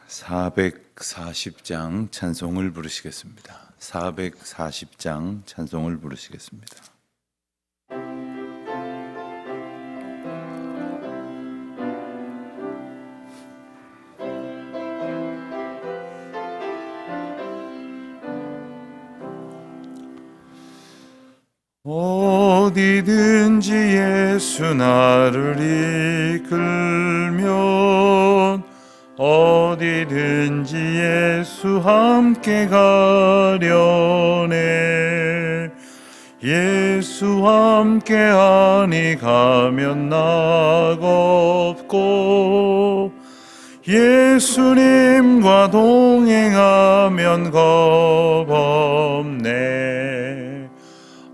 440장 찬송을 부르시겠습니다. 440장 찬송을 부르시겠습니다. 어디든지 예수 나를 이끌면 어디든지 예수 함께 가려네. 예수 함께하니 가면 낙없고 예수님과 동행하면 겁없네.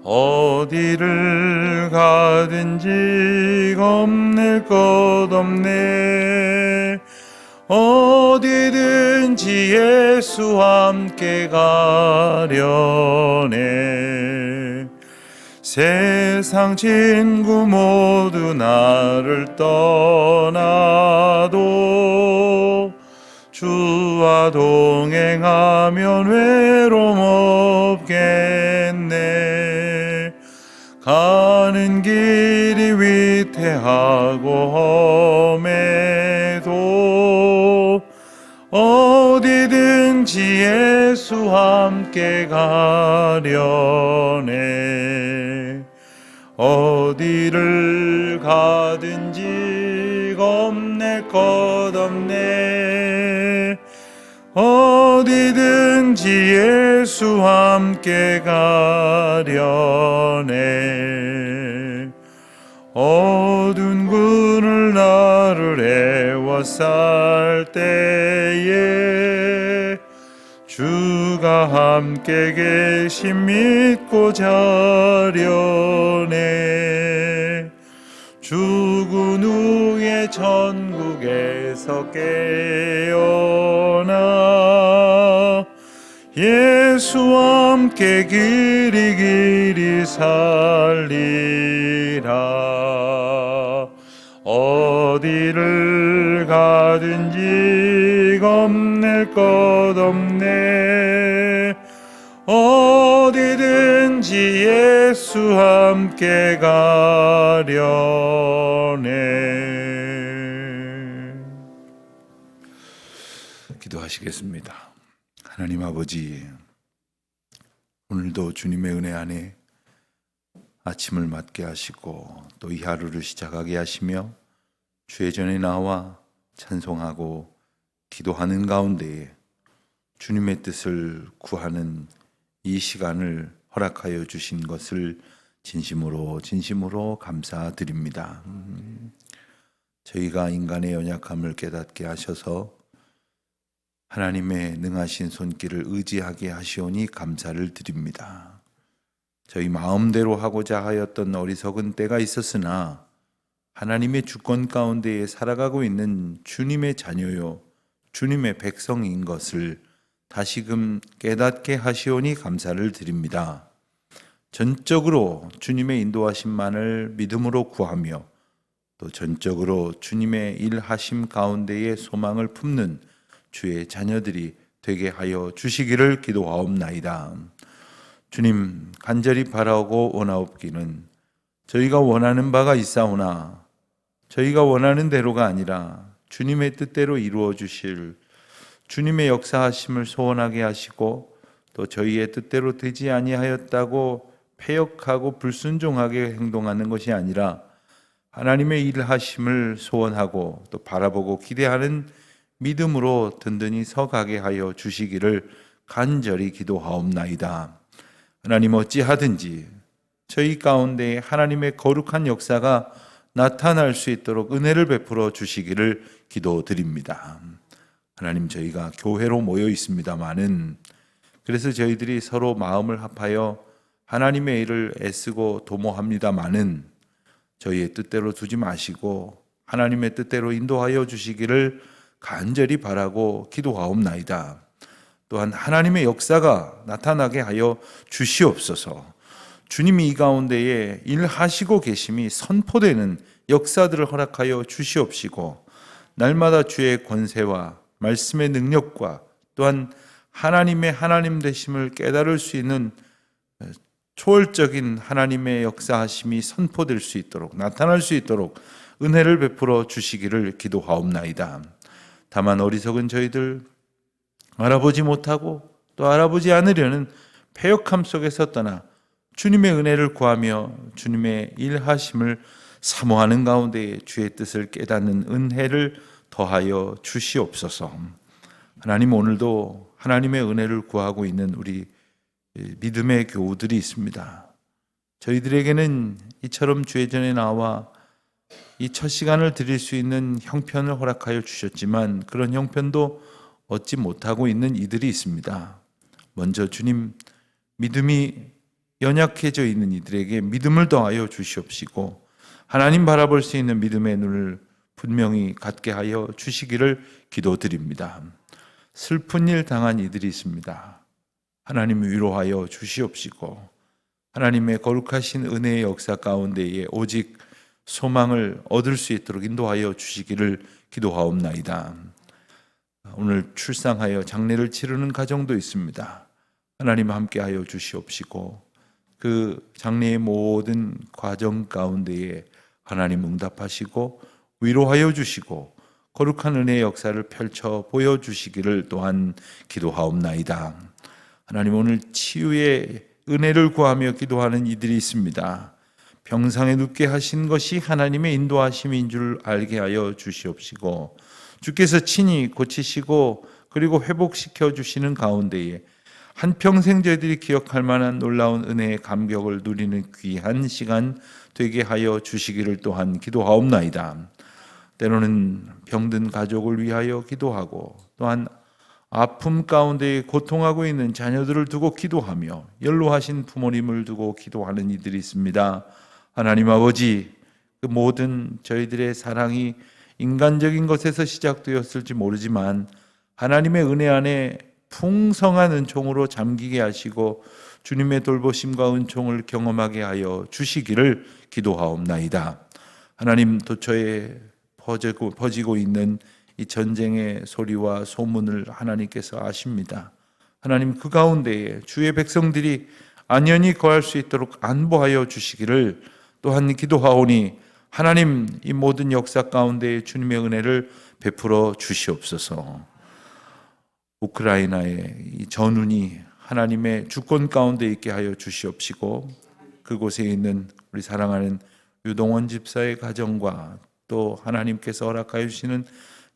어디를 가든지 겁낼 것 없네. 어디든지 예수 함께 가려네. 세상 친구 모두 나를 떠나도 주와 동행하면 외로움 없겠네. 가는 길이 위태하고 험해도 어디든지 예수 함께 가려네. 어디를 가든지 겁낼 것 없네. 어디든지 예수 함께 가려네. 어두운 그늘 나를 애워쌀 때에 주가 함께 계심 믿고 자려네. 죽은 후에 천국에서 깨어나 예수와 함께 길이 살리라. 어디를 가든지 겁낼 것 없네. 어디든지 예수 함께 가려네. 기도하시겠습니다. 하나님 아버지, 오늘도 주님의 은혜 안에 아침을 맞게 하시고 또 이 하루를 시작하게 하시며 주의 전에 나와 찬송하고 기도하는 가운데에 주님의 뜻을 구하는 이 시간을 허락하여 주신 것을 진심으로 감사드립니다. 저희가 인간의 연약함을 깨닫게 하셔서 하나님의 능하신 손길을 의지하게 하시오니 감사를 드립니다. 저희 마음대로 하고자 하였던 어리석은 때가 있었으나 하나님의 주권 가운데에 살아가고 있는 주님의 자녀요 주님의 백성인 것을 다시금 깨닫게 하시오니 감사를 드립니다. 전적으로 주님의 인도하심만을 믿음으로 구하며 또 전적으로 주님의 일하심 가운데에 소망을 품는 주의 자녀들이 되게 하여 주시기를 기도하옵나이다. 주님, 간절히 바라고 원하옵기는 저희가 원하는 바가 있사오나 저희가 원하는 대로가 아니라 주님의 뜻대로 이루어 주실 주님의 역사하심을 소원하게 하시고 또 저희의 뜻대로 되지 아니하였다고 패역하고 불순종하게 행동하는 것이 아니라 하나님의 일하심을 소원하고 또 바라보고 기대하는 믿음으로 든든히 서가게 하여 주시기를 간절히 기도하옵나이다. 하나님, 어찌하든지 저희 가운데 하나님의 거룩한 역사가 나타날 수 있도록 은혜를 베풀어 주시기를 기도드립니다. 하나님, 저희가 교회로 모여 있습니다마는 그래서 저희들이 서로 마음을 합하여 하나님의 일을 애쓰고 도모합니다마는 저희의 뜻대로 두지 마시고 하나님의 뜻대로 인도하여 주시기를 간절히 바라고 기도하옵나이다. 또한 하나님의 역사가 나타나게 하여 주시옵소서. 주님이 이 가운데에 일하시고 계심이 선포되는 역사들을 허락하여 주시옵시고 날마다 주의 권세와 말씀의 능력과 또한 하나님의 하나님 되심을 깨달을 수 있는 초월적인 하나님의 역사하심이 선포될 수 있도록, 나타날 수 있도록 은혜를 베풀어 주시기를 기도하옵나이다. 다만 어리석은 저희들, 알아보지 못하고 또 알아보지 않으려는 패역함 속에서 떠나 주님의 은혜를 구하며 주님의 일하심을 사모하는 가운데 주의 뜻을 깨닫는 은혜를 더하여 주시옵소서. 하나님, 오늘도 하나님의 은혜를 구하고 있는 우리 믿음의 교우들이 있습니다. 저희들에게는 이처럼 주의 전에 나와 이 첫 시간을 드릴 수 있는 형편을 허락하여 주셨지만 그런 형편도 얻지 못하고 있는 이들이 있습니다. 먼저 주님, 믿음이 연약해져 있는 이들에게 믿음을 더하여 주시옵시고 하나님 바라볼 수 있는 믿음의 눈을 분명히 갖게 하여 주시기를 기도드립니다. 슬픈 일 당한 이들이 있습니다. 하나님 위로하여 주시옵시고 하나님의 거룩하신 은혜의 역사 가운데에 오직 소망을 얻을 수 있도록 인도하여 주시기를 기도하옵나이다. 오늘 출산하여 장례를 치르는 가정도 있습니다. 하나님 함께하여 주시옵시고 그 장례의 모든 과정 가운데에 하나님 응답하시고 위로하여 주시고 거룩한 은혜의 역사를 펼쳐 보여주시기를 또한 기도하옵나이다. 하나님, 오늘 치유의 은혜를 구하며 기도하는 이들이 있습니다. 병상에 눕게 하신 것이 하나님의 인도하심인 줄 알게 하여 주시옵시고 주께서 친히 고치시고 그리고 회복시켜 주시는 가운데에 한평생 저희들이 기억할 만한 놀라운 은혜의 감격을 누리는 귀한 시간 되게 하여 주시기를 또한 기도하옵나이다. 때로는 병든 가족을 위하여 기도하고 또한 아픔 가운데 고통하고 있는 자녀들을 두고 기도하며 연로하신 부모님을 두고 기도하는 이들이 있습니다. 하나님 아버지, 그 모든 저희들의 사랑이 인간적인 것에서 시작되었을지 모르지만 하나님의 은혜 안에 풍성한 은총으로 잠기게 하시고 주님의 돌보심과 은총을 경험하게 하여 주시기를 기도하옵나이다. 하나님, 도처에 퍼지고 있는 이 전쟁의 소리와 소문을 하나님께서 아십니다. 하나님, 그 가운데에 주의 백성들이 안연히 거할 수 있도록 안보하여 주시기를 또한 기도하오니 하나님, 이 모든 역사 가운데 주님의 은혜를 베풀어 주시옵소서. 우크라이나의 이 전운이 하나님의 주권 가운데 있게 하여 주시옵시고 그곳에 있는 우리 사랑하는 유동원 집사의 가정과 또 하나님께서 허락하여 주시는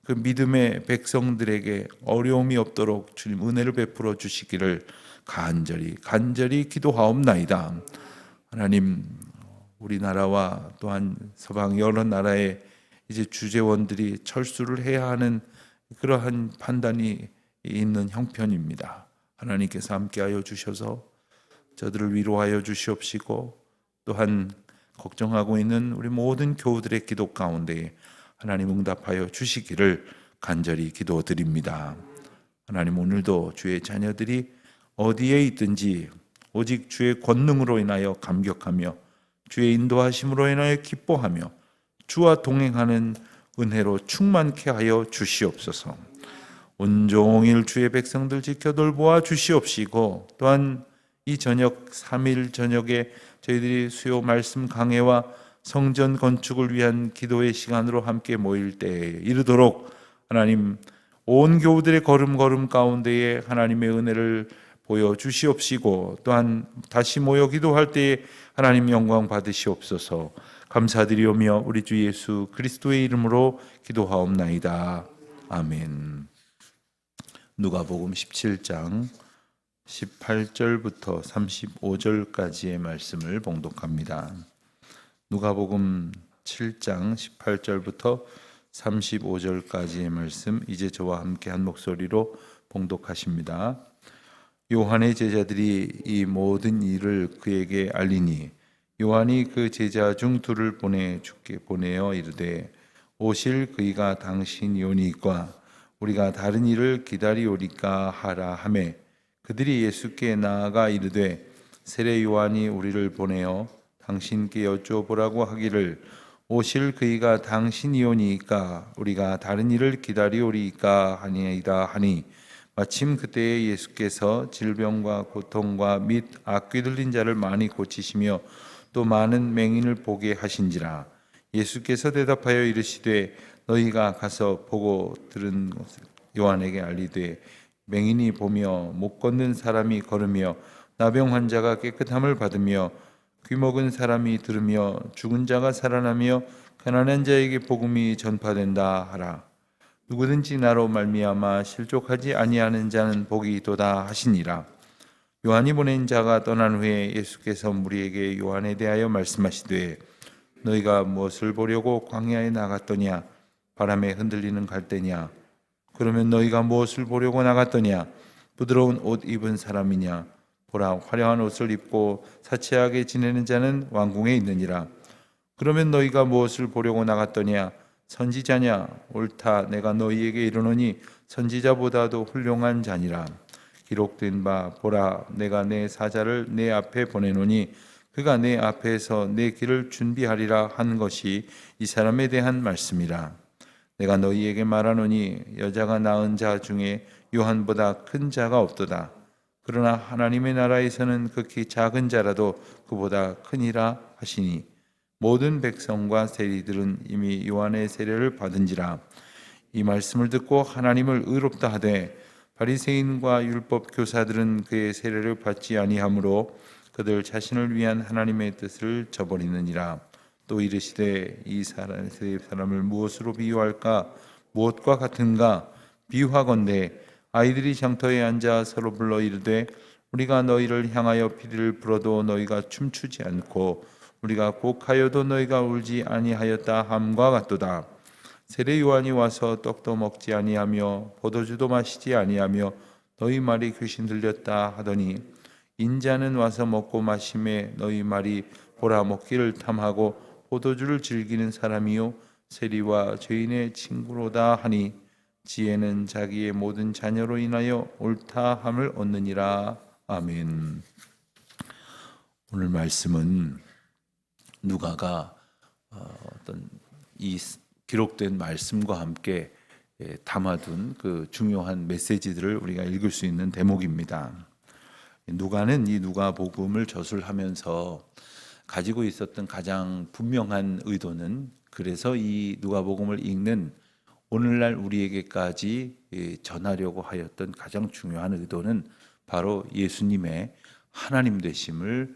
그 믿음의 백성들에게 어려움이 없도록 주님 은혜를 베풀어 주시기를 간절히 기도하옵나이다. 하나님, 우리나라와 또한 서방 여러 나라의 이제 주재원들이 철수를 해야 하는 그러한 판단이 있는 형편입니다. 하나님께서 함께하여 주셔서 저들을 위로하여 주시옵시고 또한 걱정하고 있는 우리 모든 교우들의 기도 가운데 하나님 응답하여 주시기를 간절히 기도드립니다. 하나님, 오늘도 주의 자녀들이 어디에 있든지 오직 주의 권능으로 인하여 감격하며 주의 인도하심으로 인하여 기뻐하며 주와 동행하는 은혜로 충만케 하여 주시옵소서. 온종일 주의 백성들 지켜 돌보아 주시옵시고 또한 이 저녁 3일 저녁에 저희들이 수요 말씀 강해와 성전 건축을 위한 기도의 시간으로 함께 모일 때에 이르도록 하나님, 온 교우들의 걸음걸음 가운데에 하나님의 은혜를 보여주시옵시고 또한 다시 모여 기도할 때에 하나님 영광 받으시옵소서. 감사드리오며 우리 주 예수 그리스도의 이름으로 기도하옵나이다. 아멘. 누가복음 17장 18절부터 35절까지의 말씀을 봉독합니다. 누가복음 7장 18절부터 35절까지의 말씀, 이제 저와 함께 한 목소리로 봉독하십니다. 요한의 제자들이 이 모든 일을 그에게 알리니 요한이 그 제자 중 둘을 보내 주께 보내어 이르되 오실 그이가 당신이오니까 우리가 다른 일을 기다리오리까 하라 하매 그들이 예수께 나아가 이르되 세례 요한이 우리를 보내어 당신께 여쭤보라고 하기를 오실 그이가 당신이오니이까 우리가 다른 이를 기다리오리이까 아니이다 하니 마침 그때에 예수께서 질병과 고통과 및 악귀 들린 자를 많이 고치시며 또 많은 맹인을 보게 하신지라. 예수께서 대답하여 이르시되 너희가 가서 보고 들은 것을 요한에게 알리되 맹인이 보며 못 걷는 사람이 걸으며 나병 환자가 깨끗함을 받으며 귀먹은 사람이 들으며 죽은 자가 살아나며 가난한 자에게 복음이 전파된다 하라. 누구든지 나로 말미암아 실족하지 아니하는 자는 복이 있도다 하시니라. 요한이 보낸 자가 떠난 후에 예수께서 무리에게 요한에 대하여 말씀하시되 너희가 무엇을 보려고 광야에 나갔더냐? 바람에 흔들리는 갈대냐? 그러면 너희가 무엇을 보려고 나갔더냐? 부드러운 옷 입은 사람이냐? 보라, 화려한 옷을 입고 사치하게 지내는 자는 왕궁에 있느니라. 그러면 너희가 무엇을 보려고 나갔더냐? 선지자냐? 옳다, 내가 너희에게 이르노니 선지자보다도 훌륭한 자니라. 기록된 바 보라, 내가 내 사자를 내 앞에 보내노니 그가 내 앞에서 내 길을 준비하리라 한 것이 이 사람에 대한 말씀이라. 내가 너희에게 말하노니 여자가 낳은 자 중에 요한보다 큰 자가 없도다. 그러나 하나님의 나라에서는 극히 작은 자라도 그보다 크니라 하시니 모든 백성과 세리들은 이미 요한의 세례를 받은지라. 이 말씀을 듣고 하나님을 의롭다 하되 바리새인과 율법 교사들은 그의 세례를 받지 아니하므로 그들 자신을 위한 하나님의 뜻을 저버리느니라. 또 이르시되 이 사람을 무엇으로 비유할까? 무엇과 같은가? 비유하건대 아이들이 장터에 앉아 서로 불러 이르되 우리가 너희를 향하여 피리를 불어도 너희가 춤추지 않고 우리가 곡하여도 너희가 울지 아니하였다 함과 같도다. 세례 요한이 와서 떡도 먹지 아니하며 포도주도 마시지 아니하며 너희 말이 귀신 들렸다 하더니 인자는 와서 먹고 마심에 너희 말이 보라 먹기를 탐하고 포도주를 즐기는 사람이요 세리와 죄인의 친구로다 하니 지혜는 자기의 모든 자녀로 인하여 옳다함을 얻느니라. 아멘. 오늘 말씀은 누가가 어떤 이 기록된 말씀과 함께 담아둔 그 중요한 메시지들을 우리가 읽을 수 있는 대목입니다. 누가는 이 누가복음을 저술하면서 가지고 있었던 가장 분명한 의도는, 그래서 이 누가복음을 읽는 오늘날 우리에게까지 전하려고 하였던 가장 중요한 의도는 바로 예수님의 하나님 되심을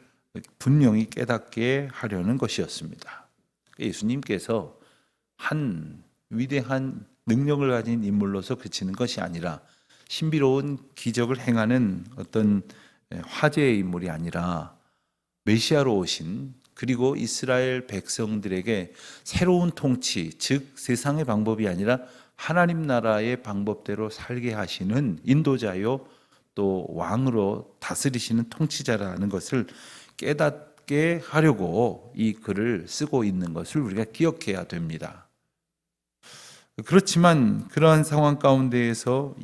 분명히 깨닫게 하려는 것이었습니다. 예수님께서 한 위대한 능력을 가진 인물로서 그치는 것이 아니라 신비로운 기적을 행하는 어떤 화제의 인물이 아니라 메시아로 오신, 그리고 이스라엘 백성들에게 새로운 통치, 즉 세상의 방법이 아니라 하나님 나라의 방법대로 살게 하시는 인도자요 또 왕으로 다스리시는 통치자라는 것을 깨닫게 하려고 이 글을 쓰고 있는 것을 우리가 기억해야 됩니다. 그렇지만 그러한 상황 가운데에서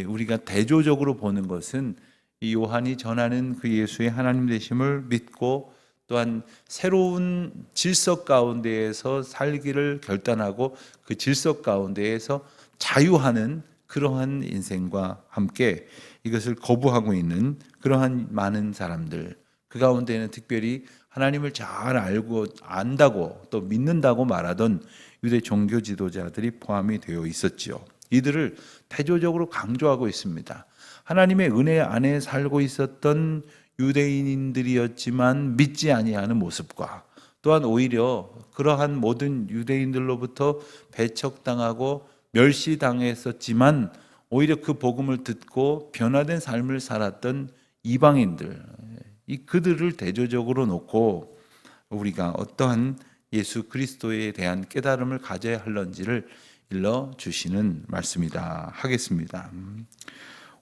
우리가 대조적으로 보는 것은 이 요한이 전하는 그 예수의 하나님 되심을 믿고 또한 새로운 질서 가운데에서 살기를 결단하고 그 질서 가운데에서 자유하는 그러한 인생과 함께 이것을 거부하고 있는 그러한 많은 사람들, 그 가운데는 특별히 하나님을 잘 알고 안다고 또 믿는다고 말하던 유대 종교 지도자들이 포함이 되어 있었지요. 이들을 대조적으로 강조하고 있습니다. 하나님의 은혜 안에 살고 있었던 유대인들이었지만 믿지 아니하는 모습과 또한 오히려 그러한 모든 유대인들로부터 배척당하고 멸시당했었지만 오히려 그 복음을 듣고 변화된 삶을 살았던 이방인들, 그들을 대조적으로 놓고 우리가 어떠한 예수 그리스도에 대한 깨달음을 가져야 할런지를 일러주시는 말씀이다 하겠습니다.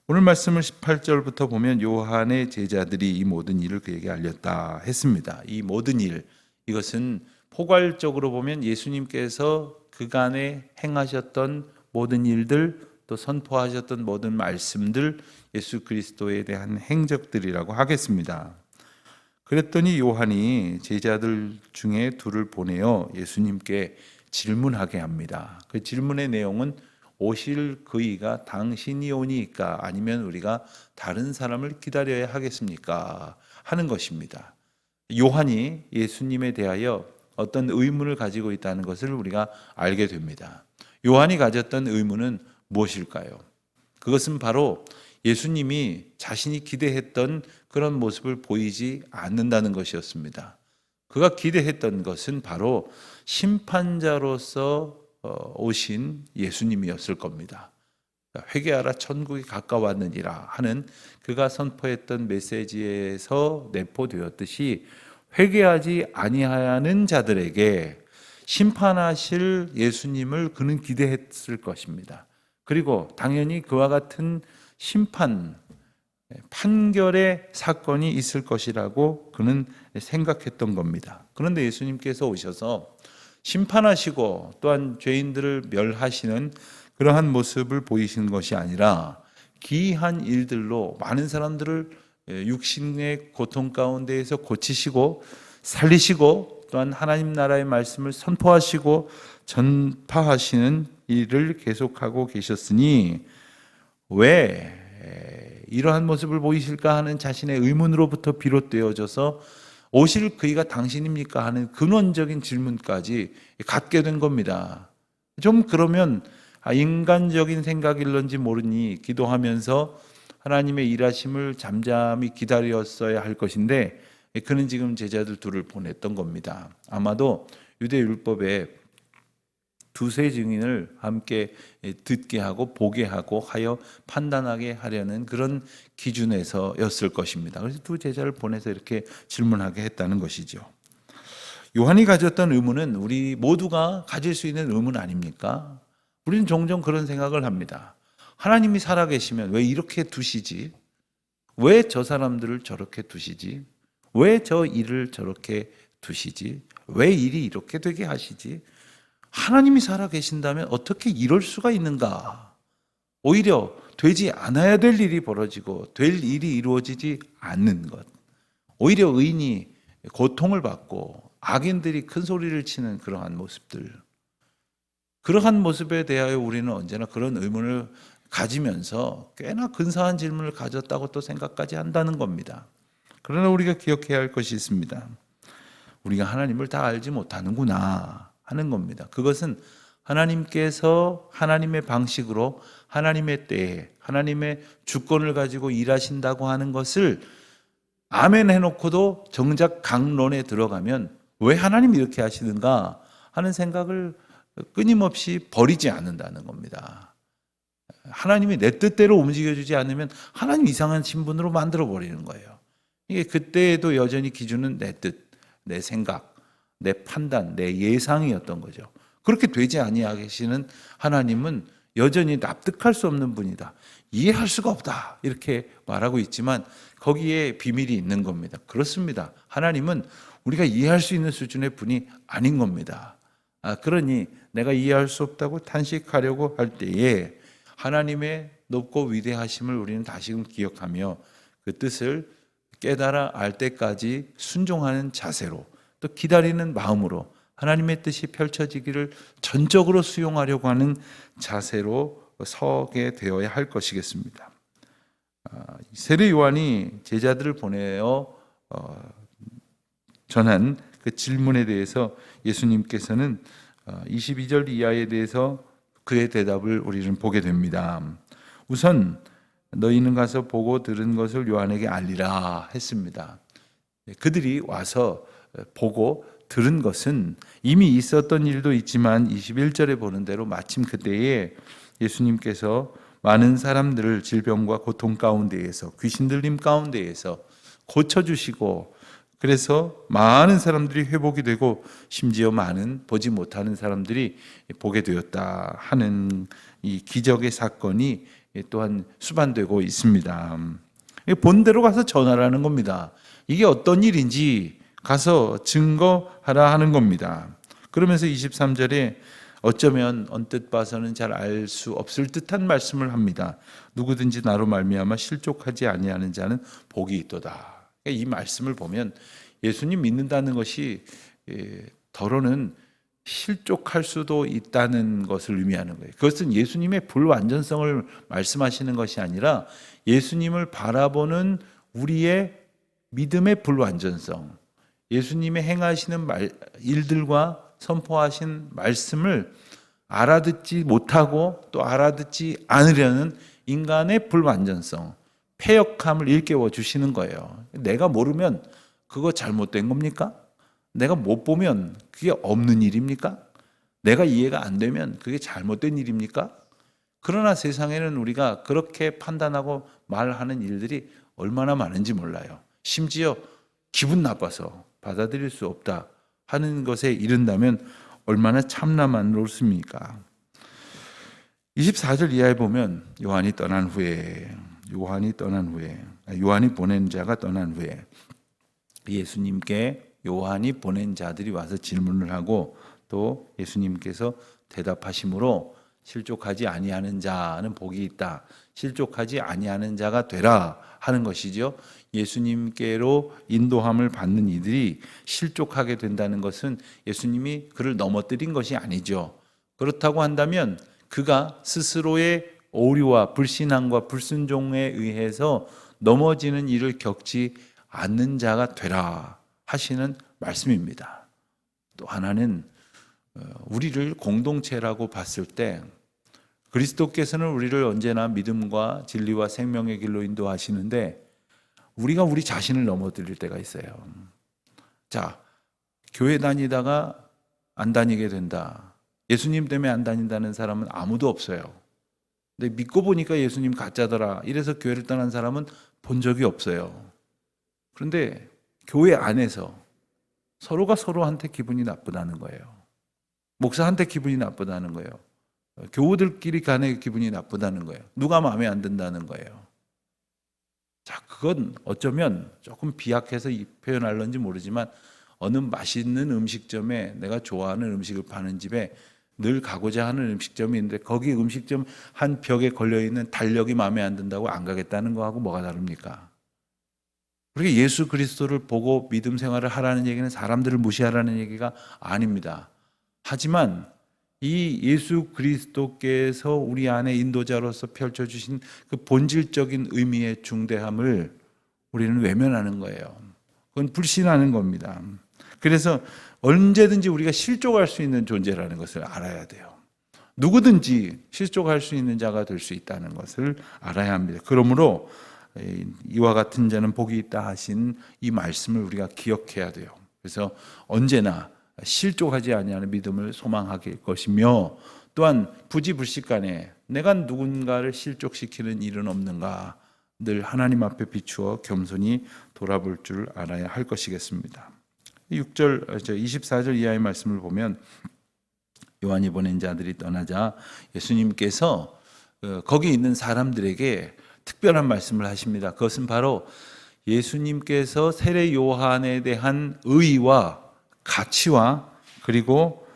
오늘 말씀을 18절부터 보면 요한의 제자들이 이 모든 일을 그에게 알렸다 했습니다. 이 모든 일, 이것은 포괄적으로 보면 예수님께서 그간에 행하셨던 모든 일들, 또 선포하셨던 모든 말씀들, 예수 그리스도에 대한 행적들이라고 하겠습니다. 그랬더니 요한이 제자들 중에 둘을 보내어 예수님께 질문하게 합니다. 그 질문의 내용은 오실 그이가 당신이 오니까 아니면 우리가 다른 사람을 기다려야 하겠습니까? 하는 것입니다. 요한이 예수님에 대하여 어떤 의문을 가지고 있다는 것을 우리가 알게 됩니다. 요한이 가졌던 의문은 무엇일까요? 그것은 바로 예수님이 자신이 기대했던 그런 모습을 보이지 않는다는 것이었습니다. 그가 기대했던 것은 바로 심판자로서 오신 예수님이었을 겁니다. 회개하라 천국이 가까웠느니라 하는 그가 선포했던 메시지에서 내포되었듯이 회개하지 아니하는 자들에게 심판하실 예수님을 그는 기대했을 것입니다. 그리고 당연히 그와 같은 판결의 사건이 있을 것이라고 그는 생각했던 겁니다. 그런데 예수님께서 오셔서 심판하시고 또한 죄인들을 멸하시는 그러한 모습을 보이시는 것이 아니라 기이한 일들로 많은 사람들을 육신의 고통 가운데에서 고치시고 살리시고 또한 하나님 나라의 말씀을 선포하시고 전파하시는 일을 계속하고 계셨으니 왜 이러한 모습을 보이실까 하는 자신의 의문으로부터 비롯되어져서 오실 그이가 당신입니까 하는 근원적인 질문까지 갖게 된 겁니다. 좀 그러면 인간적인 생각일런지 모르니 기도하면서 하나님의 일하심을 잠잠히 기다렸어야 할 것인데 그는 지금 제자들 둘을 보냈던 겁니다. 아마도 유대 율법에 두세 증인을 함께 듣게 하고 보게 하고 하여 판단하게 하려는 그런 기준에서였을 것입니다. 그래서 두 제자를 보내서 이렇게 질문하게 했다는 것이죠. 요한이 가졌던 의문은 우리 모두가 가질 수 있는 의문 아닙니까? 우리는 종종 그런 생각을 합니다. 하나님이 살아계시면 왜 이렇게 두시지? 왜 저 사람들을 저렇게 두시지? 왜 저 일을 저렇게 두시지? 왜 일이 이렇게 되게 하시지? 하나님이 살아계신다면 어떻게 이럴 수가 있는가? 오히려 되지 않아야 될 일이 벌어지고 될 일이 이루어지지 않는 것. 오히려 의인이 고통을 받고 악인들이 큰 소리를 치는 그러한 모습들. 그러한 모습에 대하여 우리는 언제나 그런 의문을 가지면서 꽤나 근사한 질문을 가졌다고 또 생각까지 한다는 겁니다. 그러나 우리가 기억해야 할 것이 있습니다. 우리가 하나님을 다 알지 못하는구나 하는 겁니다. 그것은 하나님께서 하나님의 방식으로 하나님의 때에 하나님의 주권을 가지고 일하신다고 하는 것을 아멘 해놓고도 정작 강론에 들어가면 왜 하나님이 이렇게 하시는가 하는 생각을 끊임없이 버리지 않는다는 겁니다. 하나님이 내 뜻대로 움직여주지 않으면 하나님 이상한 신분으로 만들어버리는 거예요. 이게 그때에도 여전히 기준은 내 뜻, 내 생각, 내 판단, 내 예상이었던 거죠. 그렇게 되지 아니하시는 하나님은 여전히 납득할 수 없는 분이다. 이해할 수가 없다. 이렇게 말하고 있지만 거기에 비밀이 있는 겁니다. 그렇습니다. 하나님은 우리가 이해할 수 있는 수준의 분이 아닌 겁니다. 그러니 내가 이해할 수 없다고 탄식하려고 할 때에 하나님의 높고 위대하심을 우리는 다시금 기억하며 그 뜻을 깨달아 알 때까지 순종하는 자세로 또 기다리는 마음으로 하나님의 뜻이 펼쳐지기를 전적으로 수용하려고 하는 자세로 서게 되어야 할 것이겠습니다. 세례 요한이 제자들을 보내어 전한 그 질문에 대해서 예수님께서는 22절 이하에 대해서 그의 대답을 우리는 보게 됩니다. 우선 너희는 가서 보고 들은 것을 요한에게 알리라 했습니다. 그들이 와서 보고 들은 것은 이미 있었던 일도 있지만 21절에 보는 대로 마침 그때에 예수님께서 많은 사람들을 질병과 고통 가운데에서 귀신 들림 가운데에서 고쳐주시고 그래서 많은 사람들이 회복이 되고 심지어 많은 보지 못하는 사람들이 보게 되었다 하는 이 기적의 사건이 또한 수반되고 있습니다. 본대로 가서 전하라는 겁니다. 이게 어떤 일인지 가서 증거하라 하는 겁니다. 그러면서 23절에 어쩌면 언뜻 봐서는 잘 알 수 없을 듯한 말씀을 합니다. 누구든지 나로 말미암아 실족하지 아니하는 자는 복이 있도다. 이 말씀을 보면 예수님 믿는다는 것이 더러는 실족할 수도 있다는 것을 의미하는 거예요. 그것은 예수님의 불완전성을 말씀하시는 것이 아니라 예수님을 바라보는 우리의 믿음의 불완전성, 예수님의 행하시는 일들과 선포하신 말씀을 알아듣지 못하고 또 알아듣지 않으려는 인간의 불완전성, 패역함을 일깨워 주시는 거예요. 내가 모르면 그거 잘못된 겁니까? 내가 못 보면 그게 없는 일입니까? 내가 이해가 안 되면 그게 잘못된 일입니까? 그러나 세상에는 우리가 그렇게 판단하고 말하는 일들이 얼마나 많은지 몰라요. 심지어 기분 나빠서 받아들일 수 없다 하는 것에 이른다면 얼마나 참나만 놓습니까? 24절 이하에 보면 요한이 보낸 자가 떠난 후에 예수님께 요한이 보낸 자들이 와서 질문을 하고 또 예수님께서 대답하심으로 실족하지 아니하는 자는 복이 있다. 실족하지 아니하는 자가 되라 하는 것이죠. 예수님께로 인도함을 받는 이들이 실족하게 된다는 것은 예수님이 그를 넘어뜨린 것이 아니죠. 그렇다고 한다면 그가 스스로의 오류와 불신앙과 불순종에 의해서 넘어지는 일을 겪지 않는 자가 되라 하시는 말씀입니다. 또 하나는 우리를 공동체라고 봤을 때 그리스도께서는 우리를 언제나 믿음과 진리와 생명의 길로 인도하시는데 우리가 우리 자신을 넘어뜨릴 때가 있어요. 자, 교회 다니다가 안 다니게 된다. 예수님 때문에 안 다닌다는 사람은 아무도 없어요. 근데 믿고 보니까 예수님 가짜더라. 이래서 교회를 떠난 사람은 본 적이 없어요. 그런데 교회 안에서 서로가 서로한테 기분이 나쁘다는 거예요. 목사한테 기분이 나쁘다는 거예요. 교우들끼리 간에 기분이 나쁘다는 거예요. 누가 마음에 안 든다는 거예요. 자, 그건 어쩌면 조금 비약해서 표현할런지 모르지만 어느 맛있는 음식점에 내가 좋아하는 음식을 파는 집에 늘 가고자 하는 음식점이 있는데 거기 음식점 한 벽에 걸려있는 달력이 마음에 안 든다고 안 가겠다는 거하고 뭐가 다릅니까? 그렇게 예수 그리스도를 보고 믿음 생활을 하라는 얘기는 사람들을 무시하라는 얘기가 아닙니다. 하지만 이 예수 그리스도께서 우리 안에 인도자로서 펼쳐주신 그 본질적인 의미의 중대함을 우리는 외면하는 거예요. 그건 불신하는 겁니다. 그래서 언제든지 우리가 실족할 수 있는 존재라는 것을 알아야 돼요. 누구든지 실족할 수 있는 자가 될 수 있다는 것을 알아야 합니다. 그러므로 이와 같은 자는 복이 있다 하신 이 말씀을 우리가 기억해야 돼요. 그래서 언제나 실족하지 아니하는 믿음을 소망하길 것이며 또한 부지불식간에 내가 누군가를 실족시키는 일은 없는가 늘 하나님 앞에 비추어 겸손히 돌아볼 줄 알아야 할 것이겠습니다. 24절 이하의 말씀을 보면 요한이 보낸 자들이 떠나자 예수님께서 거기 있는 사람들에게 특별한 말씀을 하십니다. 그것은 바로 예수님께서 세례 요한에 대한 의의와 가치와 그리고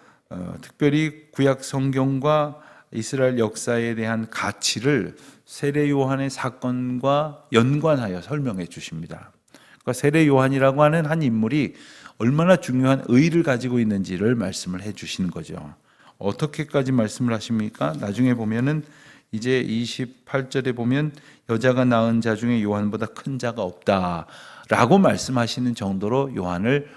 특별히 구약 성경과 이스라엘 역사에 대한 가치를 세례 요한의 사건과 연관하여 설명해 주십니다. 그러니까 세례 요한이라고 하는 한 인물이 얼마나 중요한 의의를 가지고 있는지를 말씀을 해 주시는 거죠. 어떻게까지 말씀을 하십니까? 나중에 보면은 이제 28절에 보면 여자가 낳은 자 중에 요한보다 큰 자가 없다라고 말씀하시는 정도로 요한을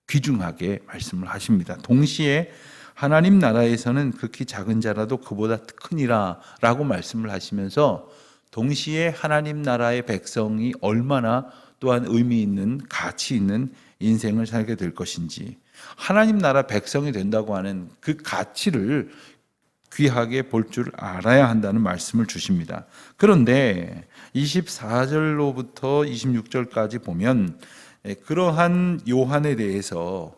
귀중하게 말씀을 하십니다. 동시에 하나님 나라에서는 극히 작은 자라도 그보다 크니라 라고 말씀을 하시면서 동시에 하나님 나라의 백성이 얼마나 또한 의미 있는 가치 있는 인생을 살게 될 것인지 하나님 나라 백성이 된다고 하는 그 가치를 귀하게 볼 줄 알아야 한다는 말씀을 주십니다. 그런데 24절로부터 26절까지 보면 그러한 요한에 대해서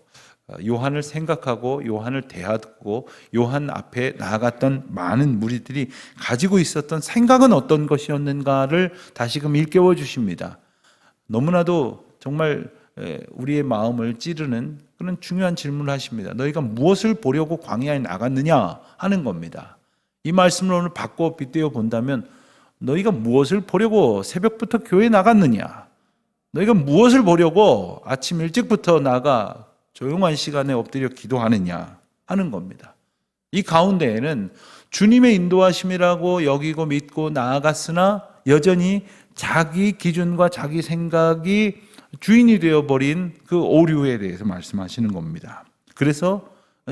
요한을 생각하고 요한을 대하고 요한 앞에 나아갔던 많은 무리들이 가지고 있었던 생각은 어떤 것이었는가를 다시금 일깨워 주십니다. 너무나도 정말 우리의 마음을 찌르는 그런 중요한 질문을 하십니다. 너희가 무엇을 보려고 광야에 나갔느냐 하는 겁니다. 이 말씀을 오늘 바꿔 빗대어 본다면 너희가 무엇을 보려고 새벽부터 교회에 나갔느냐? 너희가 무엇을 보려고 아침 일찍부터 나가 조용한 시간에 엎드려 기도하느냐 하는 겁니다. 이 가운데에는 주님의 인도하심이라고 여기고 믿고 나아갔으나 여전히 자기 기준과 자기 생각이 주인이 되어버린 그 오류에 대해서 말씀하시는 겁니다. 그래서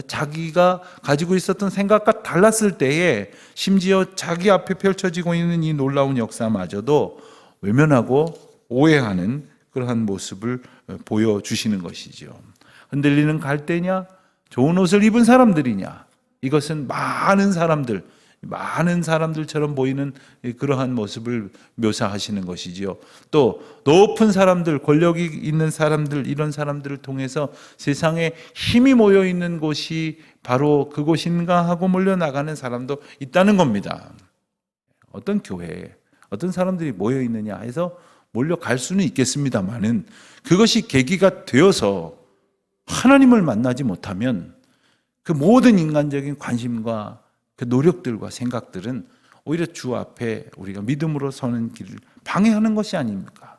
자기가 가지고 있었던 생각과 달랐을 때에 심지어 자기 앞에 펼쳐지고 있는 이 놀라운 역사마저도 외면하고 오해하는 그러한 모습을 보여주시는 것이죠. 흔들리는 갈대냐, 좋은 옷을 입은 사람들이냐, 이것은 많은 사람들처럼 보이는 그러한 모습을 묘사하시는 것이지요. 또 높은 사람들, 권력이 있는 사람들, 이런 사람들을 통해서 세상에 힘이 모여 있는 곳이 바로 그곳인가 하고 몰려나가는 사람도 있다는 겁니다. 어떤 교회에 어떤 사람들이 모여 있느냐 해서 몰려갈 수는 있겠습니다만은 그것이 계기가 되어서 하나님을 만나지 못하면 그 모든 인간적인 관심과 그 노력들과 생각들은 오히려 주 앞에 우리가 믿음으로 서는 길을 방해하는 것이 아닙니까?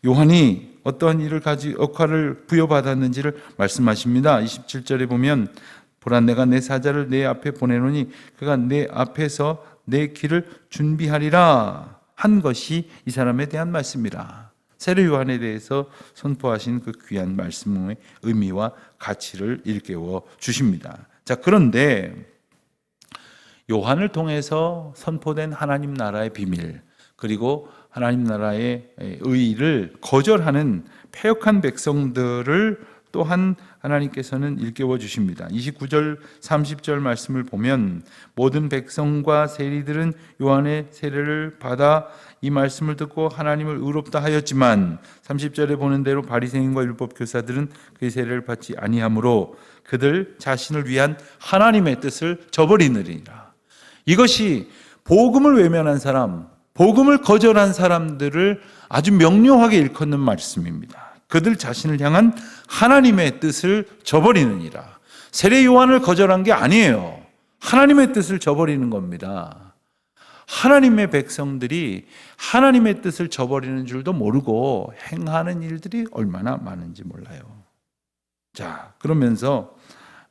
요한이 어떠한 일을 역할을 부여받았는지를 말씀하십니다. 27절에 보면 보라 내가 내 사자를 내 앞에 보내노니 그가 내 앞에서 내 길을 준비하리라 한 것이 이 사람에 대한 말씀이라. 세례 요한에 대해서 선포하신 그 귀한 말씀의 의미와 가치를 일깨워 주십니다. 자, 그런데 요한을 통해서 선포된 하나님 나라의 비밀, 그리고 하나님 나라의 의의를 거절하는 패역한 백성들을 또한 하나님께서는 일깨워 주십니다. 29절 30절 말씀을 보면 모든 백성과 세리들은 요한의 세례를 받아 이 말씀을 듣고 하나님을 의롭다 하였지만 30절에 보는 대로 바리새인과 율법 교사들은 그의 세례를 받지 아니하므로 그들 자신을 위한 하나님의 뜻을 저버리느니라. 이것이 복음을 외면한 사람, 복음을 거절한 사람들을 아주 명료하게 일컫는 말씀입니다. 그들 자신을 향한 하나님의 뜻을 저버리느니라. 세례 요한을 거절한 게 아니에요. 하나님의 뜻을 저버리는 겁니다. 하나님의 백성들이 하나님의 뜻을 저버리는 줄도 모르고 행하는 일들이 얼마나 많은지 몰라요. 자, 그러면서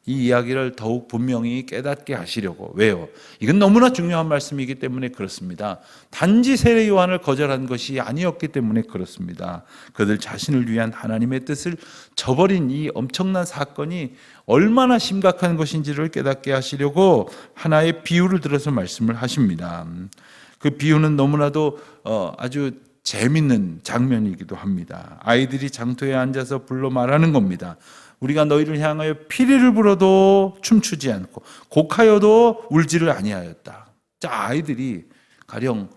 이 이야기를 더욱 분명히 깨닫게 하시려고. 왜요? 이건 너무나 중요한 말씀이기 때문에 그렇습니다. 단지 세례 요한을 거절한 것이 아니었기 때문에 그렇습니다. 그들 자신을 위한 하나님의 뜻을 저버린 이 엄청난 사건이 얼마나 심각한 것인지를 깨닫게 하시려고 하나의 비유를 들어서 말씀을 하십니다. 그 비유는 너무나도 아주 재밌는 장면이기도 합니다. 아이들이 장터에 앉아서 불러 말하는 겁니다. 우리가 너희를 향하여 피리를 불어도 춤추지 않고 곡하여도 울지를 아니하였다. 자, 아이들이 가령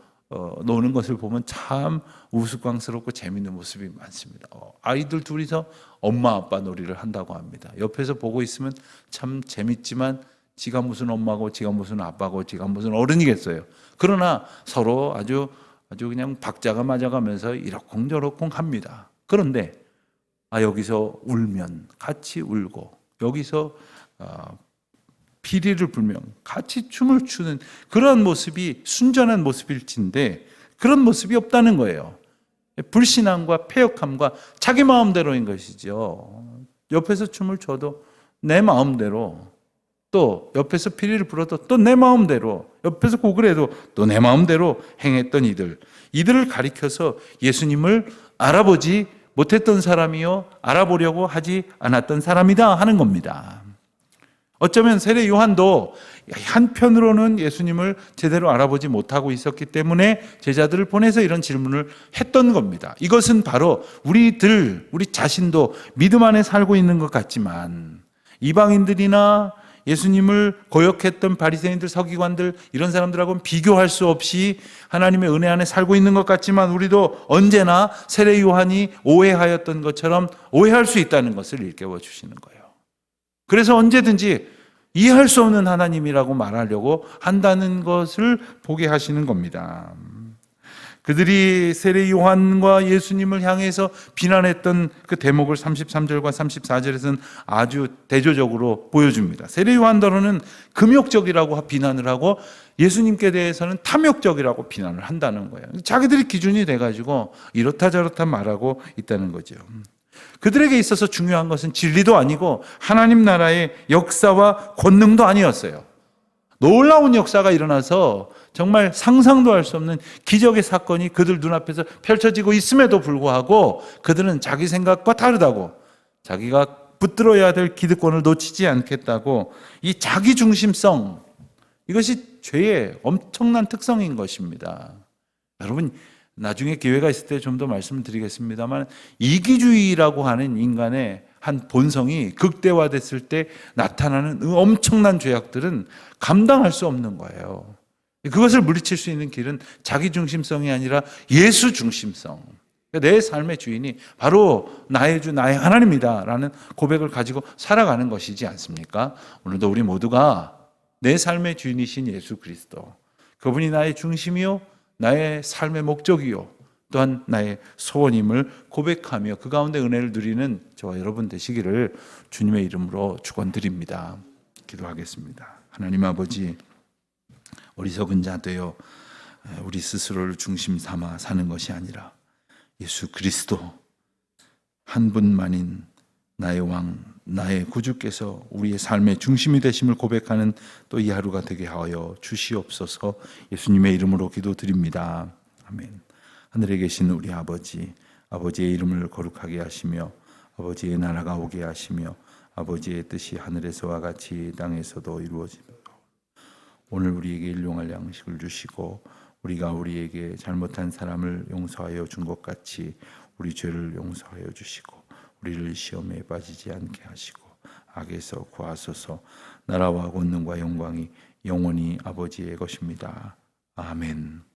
노는 것을 보면 참 우스꽝스럽고 재밌는 모습이 많습니다. 아이들 둘이서 엄마 아빠 놀이를 한다고 합니다. 옆에서 보고 있으면 참 재밌지만 지가 무슨 엄마고 지가 무슨 아빠고 지가 무슨 어른이겠어요. 그러나 서로 아주 그냥 박자가 맞아가면서 이러쿵저러쿵 합니다. 그런데 여기서 울면 같이 울고 여기서 피리를 불면 같이 춤을 추는 그런 모습이 순전한 모습일진데 그런 모습이 없다는 거예요. 불신앙과 패역함과 자기 마음대로인 것이죠. 옆에서 춤을 춰도 내 마음대로, 또 옆에서 피리를 불어도 또 내 마음대로, 옆에서 곡을 해도 또 내 마음대로 행했던 이들을 가리켜서 예수님을 알아보지 못했던 사람이요 알아보려고 하지 않았던 사람이다 하는 겁니다. 어쩌면 세례 요한도 한편으로는 예수님을 제대로 알아보지 못하고 있었기 때문에 제자들을 보내서 이런 질문을 했던 겁니다. 이것은 바로 우리 자신도 믿음 안에 살고 있는 것 같지만 이방인들이나 예수님을 거역했던 바리새인들, 서기관들 이런 사람들하고는 비교할 수 없이 하나님의 은혜 안에 살고 있는 것 같지만 우리도 언제나 세례 요한이 오해하였던 것처럼 오해할 수 있다는 것을 일깨워 주시는 거예요. 그래서 언제든지 이해할 수 없는 하나님이라고 말하려고 한다는 것을 보게 하시는 겁니다. 그들이 세례 요한과 예수님을 향해서 비난했던 그 대목을 33절과 34절에서는 아주 대조적으로 보여줍니다. 세례 요한더러는 금욕적이라고 비난을 하고 예수님께 대해서는 탐욕적이라고 비난을 한다는 거예요. 자기들이 기준이 돼가지고 이렇다 저렇다 말하고 있다는 거죠. 그들에게 있어서 중요한 것은 진리도 아니고 하나님 나라의 역사와 권능도 아니었어요. 놀라운 역사가 일어나서 정말 상상도 할 수 없는 기적의 사건이 그들 눈앞에서 펼쳐지고 있음에도 불구하고 그들은 자기 생각과 다르다고, 자기가 붙들어야 될 기득권을 놓치지 않겠다고, 이 자기중심성, 이것이 죄의 엄청난 특성인 것입니다. 여러분, 나중에 기회가 있을 때 좀 더 말씀을 드리겠습니다만, 이기주의라고 하는 인간의 한 본성이 극대화됐을 때 나타나는 엄청난 죄악들은 감당할 수 없는 거예요. 그것을 물리칠 수 있는 길은 자기중심성이 아니라 예수중심성. 내 삶의 주인이 바로 나의 주, 나의 하나님이다라는 고백을 가지고 살아가는 것이지 않습니까? 오늘도 우리 모두가 내 삶의 주인이신 예수 그리스도, 그분이 나의 중심이요, 나의 삶의 목적이요, 또한 나의 소원임을 고백하며 그 가운데 은혜를 누리는 저와 여러분 되시기를 주님의 이름으로 축원드립니다. 기도하겠습니다. 하나님 아버지, 어리석은 자 되어 우리 스스로를 중심 삼아 사는 것이 아니라 예수 그리스도 한 분만인 나의 왕, 나의 구주께서 우리의 삶의 중심이 되심을 고백하는 또 이 하루가 되게 하여 주시옵소서. 예수님의 이름으로 기도드립니다. 아멘. 하늘에 계신 우리 아버지, 아버지의 이름을 거룩하게 하시며 아버지의 나라가 오게 하시며 아버지의 뜻이 하늘에서와 같이 땅에서도 이루어지며, 오늘 우리에게 일용할 양식을 주시고 우리가 우리에게 잘못한 사람을 용서하여 준 것 같이 우리 죄를 용서하여 주시고 우리를 시험에 빠지지 않게 하시고 악에서 구하소서. 나라와 권능과 영광이 영원히 아버지의 것입니다. 아멘.